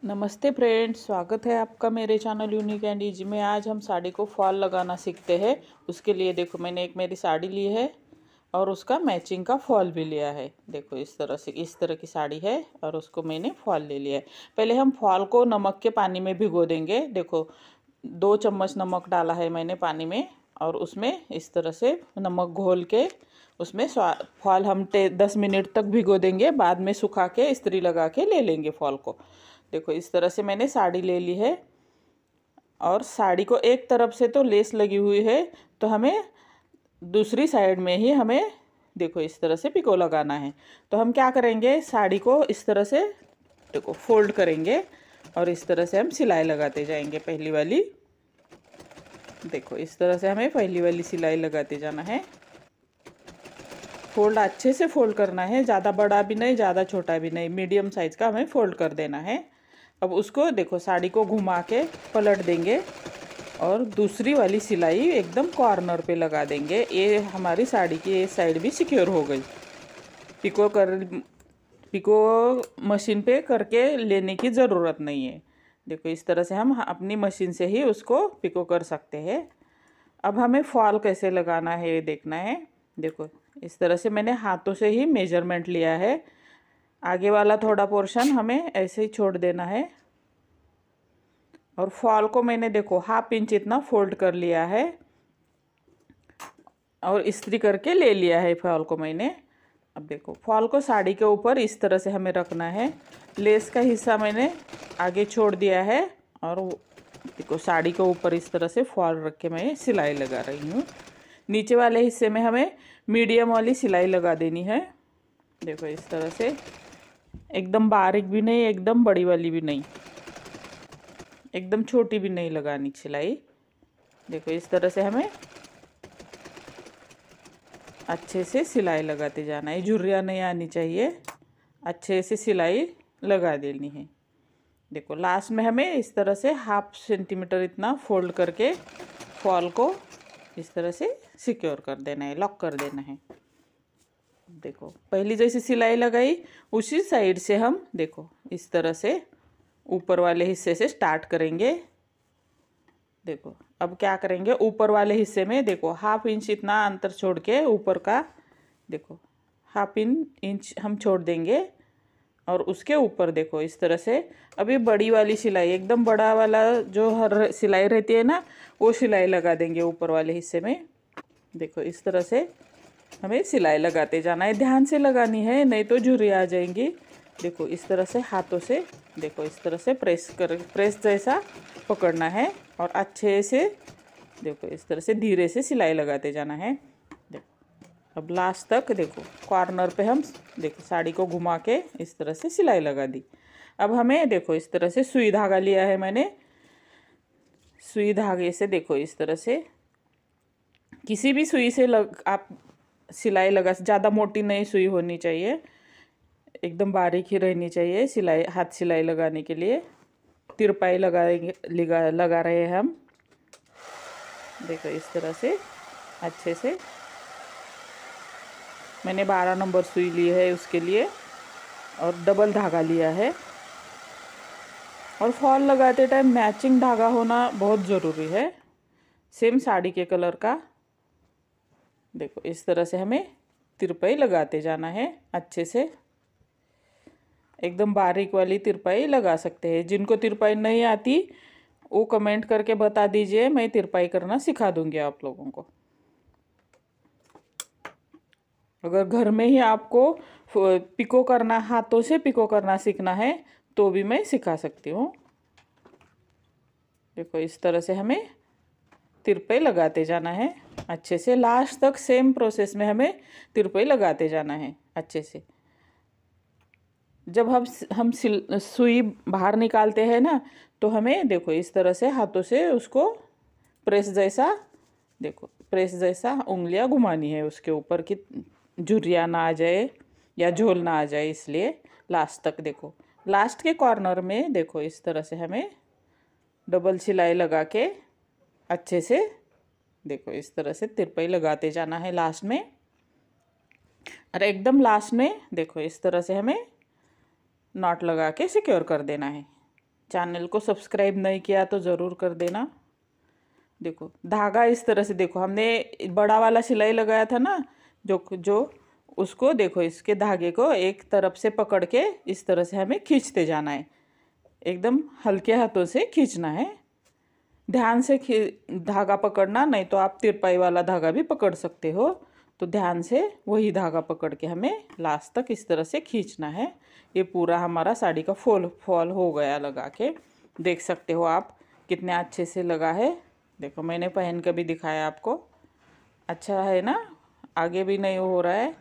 नमस्ते फ्रेंड्स, स्वागत है आपका मेरे चैनल यूनिक एंड इजी में। आज हम साड़ी को फॉल लगाना सीखते हैं। उसके लिए देखो, मैंने एक मेरी साड़ी ली है और उसका मैचिंग का फॉल भी लिया है। देखो इस तरह से, इस तरह की साड़ी है और उसको मैंने फॉल ले लिया है। पहले हम फॉल को नमक के पानी में भिगो देंगे। देखो 2 चम्मच नमक डाला है मैंने पानी में और उसमें इस तरह से नमक घोल के उसमें फॉल हम 10 मिनट तक भिगो देंगे। बाद में सुखा के इस्त्री लगा के ले लेंगे फॉल को। देखो इस तरह से मैंने साड़ी ले ली है और साड़ी को एक तरफ से तो लेस लगी हुई है, तो हमें दूसरी साइड में ही हमें देखो इस तरह से पिको लगाना है। तो हम क्या करेंगे, साड़ी को इस तरह से देखो फोल्ड करेंगे और इस तरह से हम सिलाई लगाते जाएंगे। पहली वाली देखो इस तरह से हमें पहली वाली सिलाई लगाते जाना है। फोल्ड अच्छे से फोल्ड करना है, ज़्यादा बड़ा भी नहीं ज़्यादा छोटा भी नहीं, मीडियम साइज़ का हमें फोल्ड कर देना है। अब उसको देखो साड़ी को घुमा के पलट देंगे और दूसरी वाली सिलाई एकदम कॉर्नर पे लगा देंगे। ये हमारी साड़ी की ये साइड भी सिक्योर हो गई। पिको मशीन पे करके लेने की ज़रूरत नहीं है। देखो इस तरह से हम अपनी मशीन से ही उसको पिको कर सकते हैं। अब हमें फॉल कैसे लगाना है ये देखना है। देखो इस तरह से मैंने हाथों से ही मेजरमेंट लिया है। आगे वाला थोड़ा पोर्शन हमें ऐसे ही छोड़ देना है और फॉल को मैंने देखो 1/2 इंच इतना फोल्ड कर लिया है और इस्त्री करके ले लिया है फॉल को मैंने। अब देखो फॉल को साड़ी के ऊपर इस तरह से हमें रखना है। लेस का हिस्सा मैंने आगे छोड़ दिया है और देखो साड़ी के ऊपर इस तरह से फॉल रख के मैं सिलाई लगा रही हूँ। नीचे वाले हिस्से में हमें मीडियम वाली सिलाई लगा देनी है। देखो इस तरह से, एकदम बारीक भी नहीं, एकदम बड़ी वाली भी नहीं, एकदम छोटी भी नहीं लगानी सिलाई। देखो इस तरह से हमें अच्छे से सिलाई लगाते जाना है, झुर्रियाँ नहीं आनी चाहिए, अच्छे से सिलाई लगा देनी है। देखो लास्ट में हमें इस तरह से 1/2 सेंटीमीटर इतना फोल्ड करके फॉल को इस तरह से सिक्योर कर देना है, लॉक कर देना है। देखो पहली जैसी सिलाई लगाई उसी साइड से हम देखो इस तरह से ऊपर वाले हिस्से से स्टार्ट करेंगे। देखो अब क्या करेंगे, ऊपर वाले हिस्से में देखो 1/2 इंच इतना अंतर छोड़ के ऊपर का देखो 1/2 इंच हम छोड़ देंगे और उसके ऊपर देखो इस तरह से अभी बड़ी वाली सिलाई, एकदम बड़ा वाला जो हर सिलाई रहती है ना, वो सिलाई लगा देंगे ऊपर वाले हिस्से में। देखो इस तरह से हमें सिलाई लगाते जाना है, ध्यान से लगानी है नहीं तो झुर्री आ जाएंगी। देखो इस तरह से हाथों से देखो इस तरह से प्रेस जैसा पकड़ना है और अच्छे से देखो इस तरह से धीरे से सिलाई लगाते जाना है। देखो अब लास्ट तक देखो कॉर्नर पे हम देखो साड़ी को घुमा के इस तरह से सिलाई लगा दी। अब हमें देखो इस तरह से सुई धागा लिया है मैंने। सुई धागे से देखो इस तरह से किसी भी सुई से आप सिलाई लगा, ज़्यादा मोटी नहीं सुई होनी चाहिए, एकदम बारीक ही रहनी चाहिए सिलाई, हाथ सिलाई लगाने के लिए। तिरपाई लगा रहे हैं हम। देखो इस तरह से अच्छे से मैंने 12 नंबर सुई ली है उसके लिए और डबल धागा लिया है। और फॉल लगाते टाइम मैचिंग धागा होना बहुत ज़रूरी है, सेम साड़ी के कलर का। देखो इस तरह से हमें तिरपाई लगाते जाना है अच्छे से, एकदम बारीक वाली तिरपाई लगा सकते हैं। जिनको तिरपाई नहीं आती वो कमेंट करके बता दीजिए, मैं तिरपाई करना सिखा दूंगी आप लोगों को। अगर घर में ही आपको पिको करना, हाथों से पिको करना सीखना है तो भी मैं सिखा सकती हूँ। देखो इस तरह से हमें तिरपाई लगाते जाना है अच्छे से, लास्ट तक सेम प्रोसेस में हमें तिरपाई लगाते जाना है अच्छे से। जब हम सुई बाहर निकालते हैं ना, तो हमें देखो इस तरह से हाथों से उसको प्रेस जैसा उंगलियां घुमानी है उसके ऊपर कि झुर्रियाँ ना आ जाए या झोल ना आ जाए, इसलिए लास्ट तक देखो लास्ट के कॉर्नर में देखो इस तरह से हमें डबल सिलाई लगा के अच्छे से देखो इस तरह से तिरपाई लगाते जाना है लास्ट में। और एकदम लास्ट में देखो इस तरह से हमें नॉट लगा के सिक्योर कर देना है। चैनल को सब्सक्राइब नहीं किया तो ज़रूर कर देना। देखो धागा इस तरह से, देखो हमने बड़ा वाला सिलाई लगाया था ना, जो उसको देखो, इसके धागे को एक तरफ से पकड़ के इस तरह से हमें खींचते जाना है। एकदम हल्के हाथों से खींचना है, ध्यान से धागा पकड़ना, नहीं तो आप तिरपाई वाला धागा भी पकड़ सकते हो। तो ध्यान से वही धागा पकड़ के हमें लास्ट तक इस तरह से खींचना है। ये पूरा हमारा साड़ी का फॉल हो गया लगा के, देख सकते हो आप कितने अच्छे से लगा है। देखो मैंने पहन कर भी दिखाया आपको, अच्छा है ना, आगे भी नहीं हो रहा है।